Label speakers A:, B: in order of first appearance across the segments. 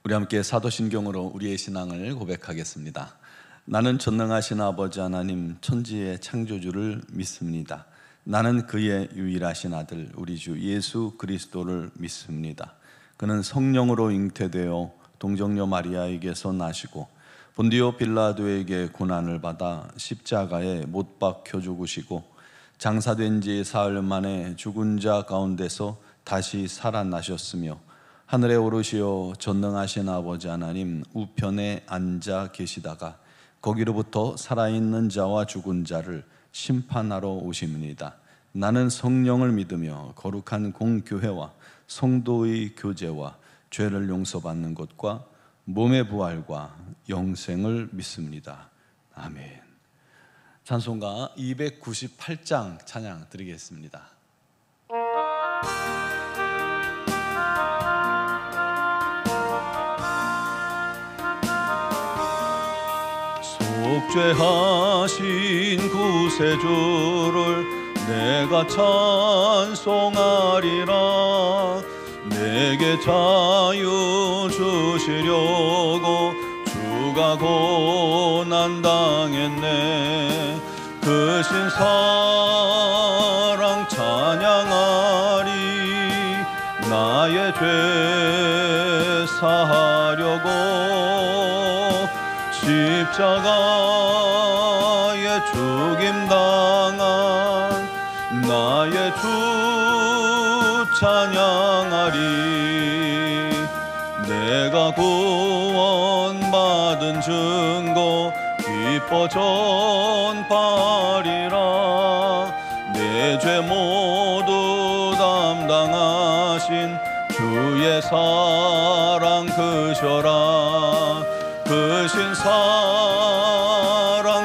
A: 우리 함께 사도신경으로 우리의 신앙을 고백하겠습니다. 나는 전능하신 아버지 하나님 천지의 창조주를 믿습니다. 나는 그의 유일하신 아들 우리 주 예수 그리스도를 믿습니다. 그는 성령으로 잉태되어 동정녀 마리아에게서 나시고 본디오 빌라도에게 고난을 받아 십자가에 못 박혀 죽으시고 장사된 지 사흘 만에 죽은 자 가운데서 다시 살아나셨으며 하늘에 오르시어 전능하신 아버지 하나님 우편에 앉아 계시다가 거기로부터 살아있는 자와 죽은 자를 심판하러 오십니다. 나는 성령을 믿으며 거룩한 공교회와 성도의 교제와 죄를 용서받는 것과 몸의 부활과 영생을 믿습니다. 아멘. 찬송가 298장 찬양 드리겠습니다. 속죄하신 구세주를 내가 찬송하리라. 내게 자유 주시려고 주가 고난 당했네. 그 신사랑 찬양하리. 나의 죄 사하려고 십자가에 죽임당한 나의 주 찬양하리. 내가 구원받은 증거 기뻐 전파리라. 내 죄 모두 담당하신 주의 사랑 크셔라. 그 신사랑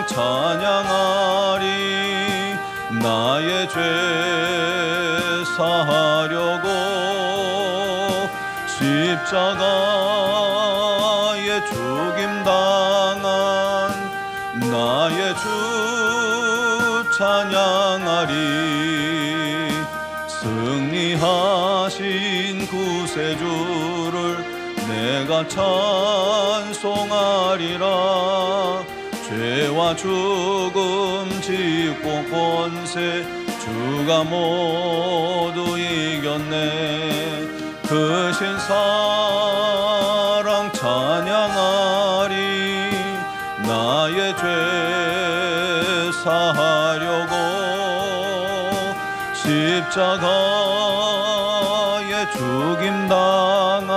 A: 찬양하리. 나의 죄 사하려고 십자가에 죽임당한 나의 주 찬양하리. 승리하신 구세주를 내가 찬송하리라. 죄와 죽음 짓고 권세 주가 모두 이겼네. 그 신사랑 찬양하리. 나의 죄 사하려고 십자가에 죽임당한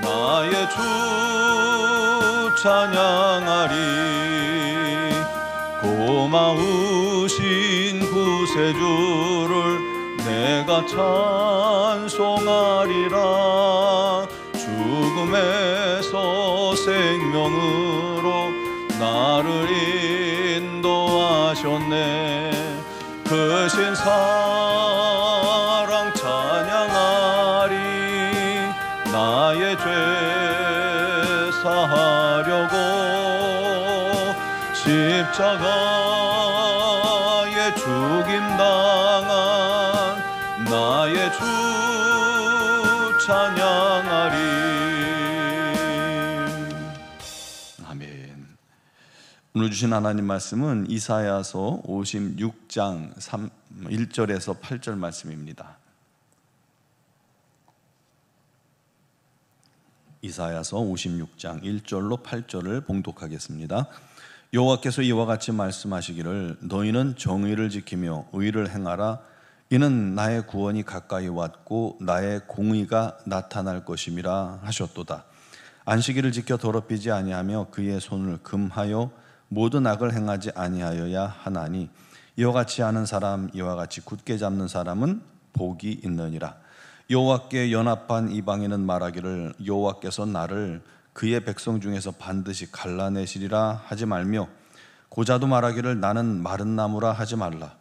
A: 나의 주 찬양하리. 고마우신 구세주를 내가 찬송하리라. 죽음에서 생명으로 나를 인도하셨네. 그 신사랑 찬양하리. 나의 죄 사하려고 십자가에 죽임당한 나의 주 찬양하리. 아멘. 오늘 주신 하나님 말씀은 이사야서 56장 1절에서 8절 말씀입니다. 이사야서 56장 1절로 8절을 봉독하겠습니다. 여호와께서 이와 같이 말씀하시기를 너희는 정의를 지키며 의를 행하라. 이는 나의 구원이 가까이 왔고 나의 공의가 나타날 것임이라 하셨도다. 안식일을 지켜 더럽히지 아니하며 그의 손을 금하여 모든 악을 행하지 아니하여야 하나니 이와 같이 하는 사람 이와 같이 굳게 잡는 사람은 복이 있느니라. 여호와께 연합한 이방인은 말하기를 여호와께서 나를 그의 백성 중에서 반드시 갈라내시리라 하지 말며 고자도 말하기를 나는 마른 나무라 하지 말라.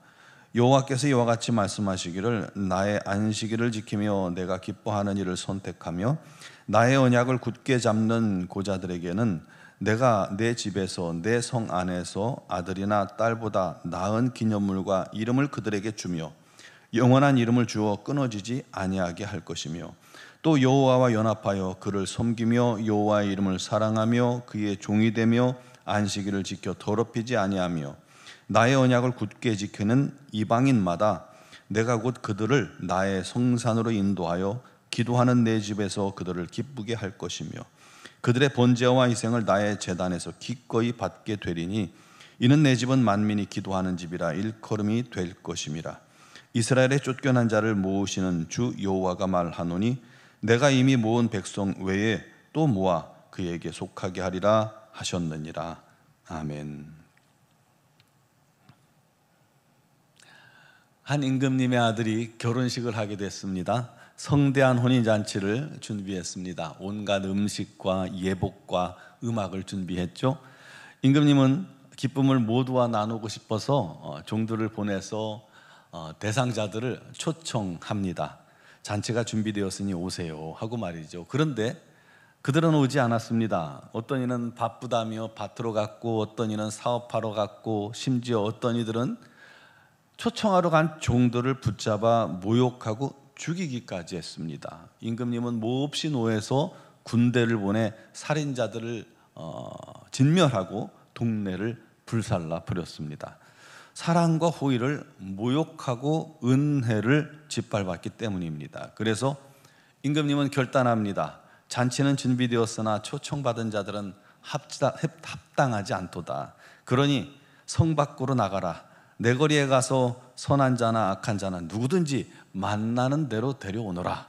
A: 여호와께서 이와 같이 말씀하시기를 나의 안식일을 지키며 내가 기뻐하는 일을 선택하며 나의 언약을 굳게 잡는 고자들에게는 내가 내 집에서 내 성 안에서 아들이나 딸보다 나은 기념물과 이름을 그들에게 주며 영원한 이름을 주어 끊어지지 아니하게 할 것이며 또 여호와와 연합하여 그를 섬기며 여호와의 이름을 사랑하며 그의 종이 되며 안식일을 지켜 더럽히지 아니하며 나의 언약을 굳게 지키는 이방인마다 내가 곧 그들을 나의 성산으로 인도하여 기도하는 내 집에서 그들을 기쁘게 할 것이며 그들의 번제와 희생을 나의 제단에서 기꺼이 받게 되리니 이는 내 집은 만민이 기도하는 집이라 일컬음이 될 것임이라. 이스라엘의 쫓겨난 자를 모으시는 주 여호와가 말하노니 내가 이미 모은 백성 외에 또 모아 그에게 속하게 하리라 하셨느니라. 아멘. 한 임금님의 아들이 결혼식을 하게 됐습니다. 성대한 혼인잔치를 준비했습니다. 온갖 음식과 예복과 음악을 준비했죠. 임금님은 기쁨을 모두와 나누고 싶어서 종들을 보내서 대상자들을 초청합니다. 잔치가 준비되었으니 오세요 하고 말이죠. 그런데 그들은 오지 않았습니다. 어떤 이는 바쁘다며 밭으로 갔고 어떤 이는 사업하러 갔고 심지어 어떤 이들은 초청하러 간 종들을 붙잡아 모욕하고 죽이기까지 했습니다. 임금님은 몹시 노해서 군대를 보내 살인자들을 진멸하고 동네를 불살라 버렸습니다. 사랑과 호의를 모욕하고 은혜를 짓밟았기 때문입니다. 그래서 임금님은 결단합니다. 잔치는 준비되었으나 초청받은 자들은 합당하지 않도다. 그러니 성 밖으로 나가라. 내 거리에 가서 선한 자나 악한 자나 누구든지 만나는 대로 데려오너라.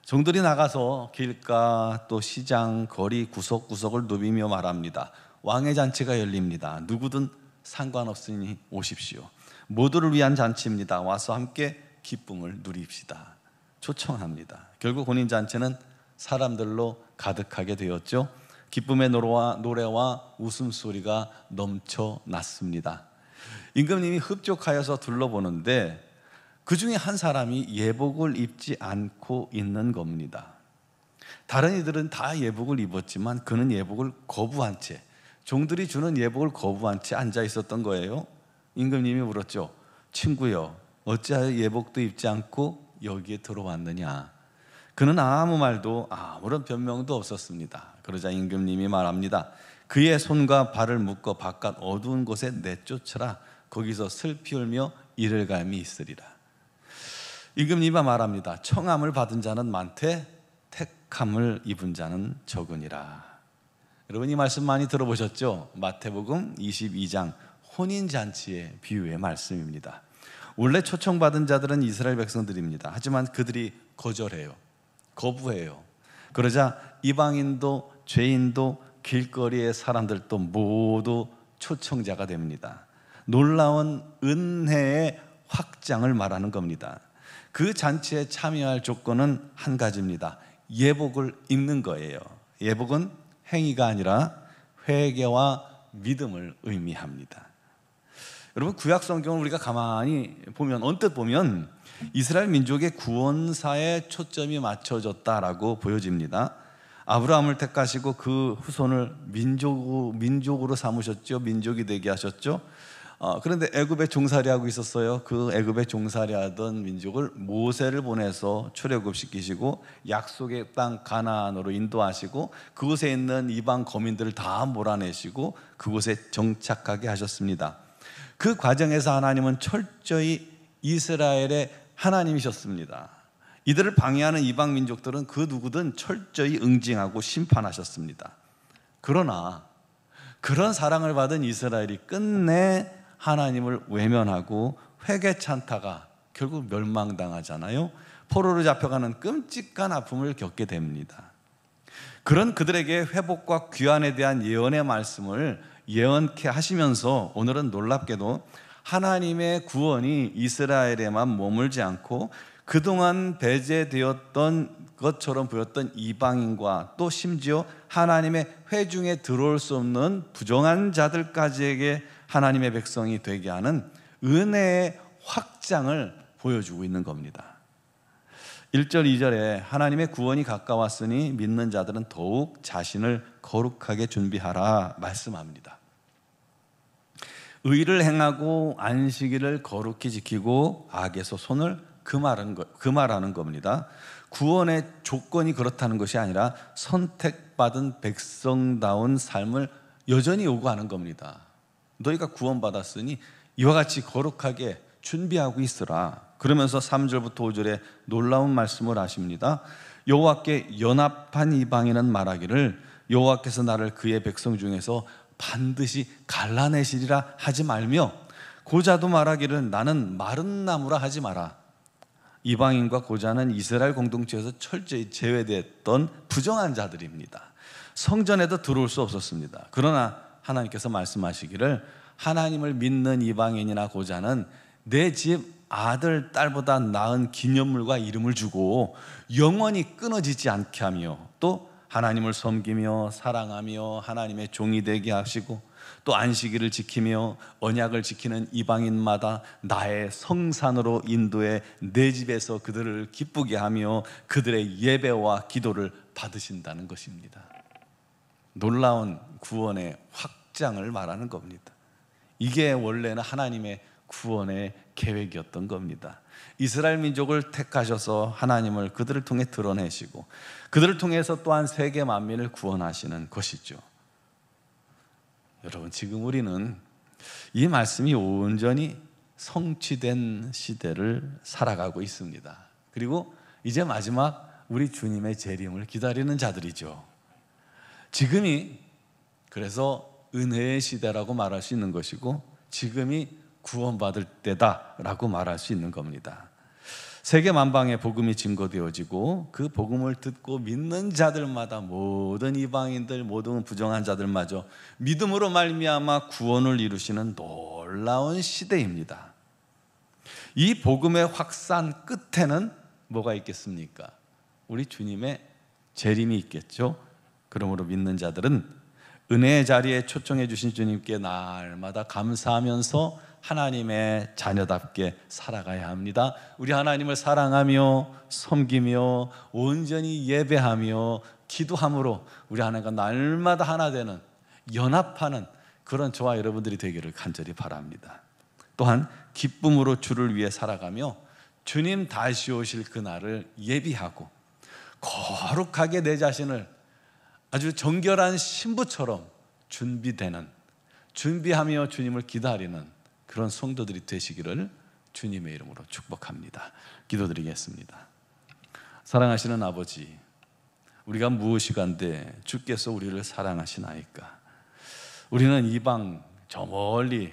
A: 종들이 나가서 길가 또 시장 거리 구석구석을 누비며 말합니다. 왕의 잔치가 열립니다. 누구든 상관없으니 오십시오. 모두를 위한 잔치입니다. 와서 함께 기쁨을 누립시다. 초청합니다. 결국 혼인잔치는 사람들로 가득하게 되었죠. 기쁨의 노래와 웃음소리가 넘쳐났습니다. 임금님이 흡족하여서 둘러보는데 그 중에 한 사람이 예복을 입지 않고 있는 겁니다. 다른 이들은 다 예복을 입었지만 그는 예복을 거부한 채, 종들이 주는 예복을 거부한 채 앉아 있었던 거예요. 임금님이 물었죠. 친구여, 어찌하여 예복도 입지 않고 여기에 들어왔느냐? 그는 아무 말도 아무런 변명도 없었습니다. 그러자 임금님이 말합니다. 그의 손과 발을 묶어 바깥 어두운 곳에 내쫓으라. 거기서 슬피 울며 이를 갈미 있으리라. 임금님이 말합니다. 청함을 받은 자는 많되 택함을 입은 자는 적으니라. 여러분 이 말씀 많이 들어보셨죠? 마태복음 22장 혼인잔치의 비유의 말씀입니다. 원래 초청받은 자들은 이스라엘 백성들입니다. 하지만 그들이 거절해요. 거부해요. 그러자 이방인도 죄인도 길거리의 사람들도 모두 초청자가 됩니다. 놀라운 은혜의 확장을 말하는 겁니다. 그 잔치에 참여할 조건은 한 가지입니다. 예복을 입는 거예요. 예복은 행위가 아니라 회개와 믿음을 의미합니다. 여러분 구약 성경을 우리가 가만히 보면 언뜻 보면 이스라엘 민족의 구원사에 초점이 맞춰졌다라고 보여집니다. 아브라함을 택하시고 그 후손을 민족으로 삼으셨죠. 민족이 되게 하셨죠. 그런데 애굽에 종살이하고 있었어요. 그 애굽에 종살이하던 민족을 모세를 보내서 출애굽시키시고 약속의 땅 가나안으로 인도하시고 그곳에 있는 이방 거민들을 다 몰아내시고 그곳에 정착하게 하셨습니다. 그 과정에서 하나님은 철저히 이스라엘의 하나님이셨습니다. 이들을 방해하는 이방 민족들은 그 누구든 철저히 응징하고 심판하셨습니다. 그러나 그런 사랑을 받은 이스라엘이 끝내 하나님을 외면하고 회개찬타가 결국 멸망당하잖아요. 포로로 잡혀가는 끔찍한 아픔을 겪게 됩니다. 그런 그들에게 회복과 귀환에 대한 예언의 말씀을 예언케 하시면서 오늘은 놀랍게도 하나님의 구원이 이스라엘에만 머물지 않고 그동안 배제되었던 것처럼 보였던 이방인과 또 심지어 하나님의 회중에 들어올 수 없는 부정한 자들까지에게 하나님의 백성이 되게 하는 은혜의 확장을 보여주고 있는 겁니다. 1절 2절에 하나님의 구원이 가까웠으니 믿는 자들은 더욱 자신을 거룩하게 준비하라 말씀합니다. 의를 행하고 안식일을 거룩히 지키고 악에서 손을 그 말하는 겁니다. 구원의 조건이 그렇다는 것이 아니라 선택받은 백성다운 삶을 여전히 요구하는 겁니다. 너희가 구원받았으니 이와 같이 거룩하게 준비하고 있으라. 그러면서 3절부터 5절에 놀라운 말씀을 하십니다. 여호와께 연합한 이방인은 말하기를 여호와께서 나를 그의 백성 중에서 반드시 갈라내시리라 하지 말며, 고자도 말하기를 나는 마른 나무라 하지 마라. 이방인과 고자는 이스라엘 공동체에서 철저히 제외됐던 부정한 자들입니다. 성전에도 들어올 수 없었습니다. 그러나 하나님께서 말씀하시기를 하나님을 믿는 이방인이나 고자는 내 집 아들, 딸보다 나은 기념물과 이름을 주고 영원히 끊어지지 않게 하며, 또 하나님을 섬기며 사랑하며 하나님의 종이 되게 하시고, 또 안식일을 지키며 언약을 지키는 이방인마다 나의 성산으로 인도해 내 집에서 그들을 기쁘게 하며 그들의 예배와 기도를 받으신다는 것입니다. 놀라운 구원의 확장을 말하는 겁니다. 이게 원래는 하나님의 구원의 계획이었던 겁니다. 이스라엘 민족을 택하셔서 하나님을 그들을 통해 드러내시고 그들을 통해서 또한 세계 만민을 구원하시는 것이죠. 여러분, 지금 우리는 이 말씀이 온전히 성취된 시대를 살아가고 있습니다. 그리고 이제 마지막 우리 주님의 재림을 기다리는 자들이죠. 지금이 그래서 은혜의 시대라고 말할 수 있는 것이고, 지금이 구원받을 때다라고 말할 수 있는 겁니다. 세계 만방에 복음이 증거되어지고 그 복음을 듣고 믿는 자들마다, 모든 이방인들, 모든 부정한 자들마저 믿음으로 말미암아 구원을 이루시는 놀라운 시대입니다. 이 복음의 확산 끝에는 뭐가 있겠습니까? 우리 주님의 재림이 있겠죠. 그러므로 믿는 자들은 은혜의 자리에 초청해 주신 주님께 날마다 감사하면서 하나님의 자녀답게 살아가야 합니다. 우리 하나님을 사랑하며 섬기며 온전히 예배하며 기도함으로 우리 하나님과 날마다 하나 되는, 연합하는 그런 저와 여러분들이 되기를 간절히 바랍니다. 또한 기쁨으로 주를 위해 살아가며 주님 다시 오실 그날을 예비하고 거룩하게 내 자신을 아주 정결한 신부처럼 준비하며 주님을 기다리는 그런 성도들이 되시기를 주님의 이름으로 축복합니다. 기도드리겠습니다. 사랑하시는 아버지, 우리가 무엇이간데 주께서 우리를 사랑하시나이까? 우리는 이방 저 멀리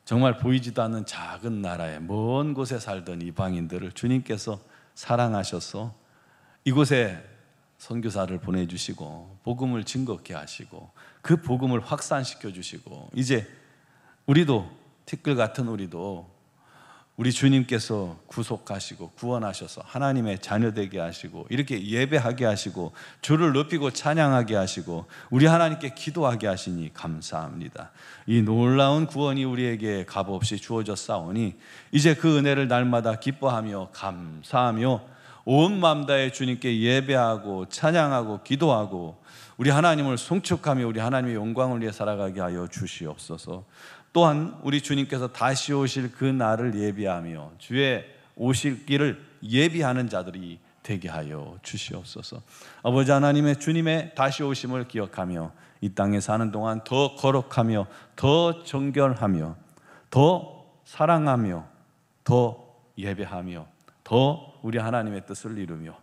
A: 정말 보이지도 않는 작은 나라에 먼 곳에 살던 이방인들을 주님께서 사랑하셔서 이곳에 선교사를 보내주시고 복음을 증거케 하시고 그 복음을 확산시켜 주시고, 이제 우리도, 티끌 같은 우리도 우리 주님께서 구속하시고 구원하셔서 하나님의 자녀되게 하시고 이렇게 예배하게 하시고 주를 높이고 찬양하게 하시고 우리 하나님께 기도하게 하시니 감사합니다. 이 놀라운 구원이 우리에게 값없이 주어졌사오니 이제 그 은혜를 날마다 기뻐하며 감사하며 온 마음 다해 주님께 예배하고 찬양하고 기도하고 우리 하나님을 송축하며 우리 하나님의 영광을 위해 살아가게 하여 주시옵소서. 또한 우리 주님께서 다시 오실 그 날을 예비하며 주의 오실 길을 예비하는 자들이 되게 하여 주시옵소서. 아버지 하나님의 주님의 다시 오심을 기억하며 이 땅에 사는 동안 더 거룩하며 더 정결하며 더 사랑하며 더 예배하며 더 우리 하나님의 뜻을 이루며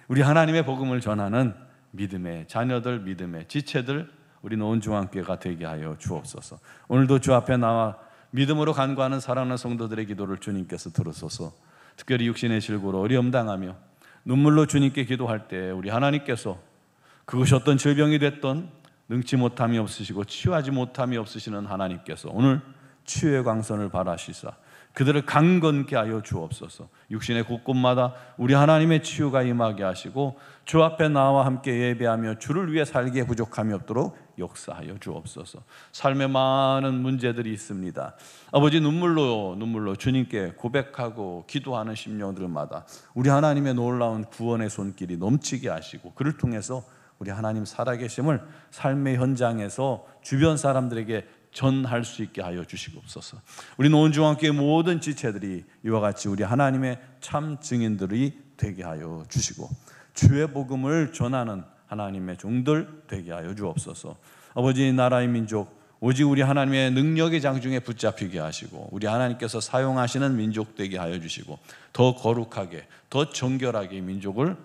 A: 우리 하나님의 복음을 전하는 믿음의 자녀들, 믿음의 지체들, 우리 노원중앙교회가 되게 하여 주옵소서. 오늘도 주 앞에 나와 믿음으로 간구하는 사랑하는 성도들의 기도를 주님께서 들으소서. 특별히 육신의 질고로 어려움 당하며 눈물로 주님께 기도할 때 우리 하나님께서 그것이 어떤 질병이 됐던 능치 못함이 없으시고 치유하지 못함이 없으시는 하나님께서 오늘 치유의 광선을 발하시사 그들을 강건케 하여 주옵소서. 육신의 곳곳마다 우리 하나님의 치유가 임하게 하시고 주 앞에 나와 함께 예배하며 주를 위해 살기에 부족함이 없도록 역사하여 주옵소서. 삶에 많은 문제들이 있습니다. 아버지, 눈물로 주님께 고백하고 기도하는 심령들마다 우리 하나님의 놀라운 구원의 손길이 넘치게 하시고 그를 통해서 우리 하나님 살아계심을 삶의 현장에서 주변 사람들에게 전할 수 있게 하여 주시옵소서. 우리 노원중앙교회 모든 지체들이 이와 같이 우리 하나님의 참 증인들이 되게 하여 주시고 주의 복음을 전하는 하나님의 종들 되게 하여 주옵소서. 아버지, 나라의 민족 오직 우리 하나님의 능력의 장중에 붙잡히게 하시고 우리 하나님께서 사용하시는 민족 되게 하여 주시고 더 거룩하게 더 정결하게 민족을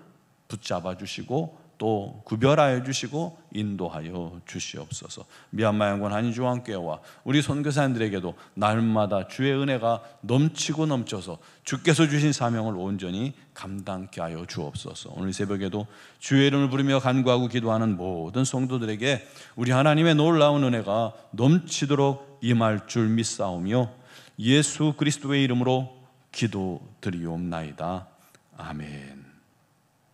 A: 붙잡아 주시고 또 구별하여 주시고 인도하여 주시옵소서. 미얀마 양권 한인중앙교회와 우리 선교사님들에게도 날마다 주의 은혜가 넘치고 넘쳐서 주께서 주신 사명을 온전히 감당케 하여 주옵소서. 오늘 새벽에도 주의 이름을 부르며 간구하고 기도하는 모든 성도들에게 우리 하나님의 놀라운 은혜가 넘치도록 임할 줄 믿사오며 예수 그리스도의 이름으로 기도드리옵나이다. 아멘.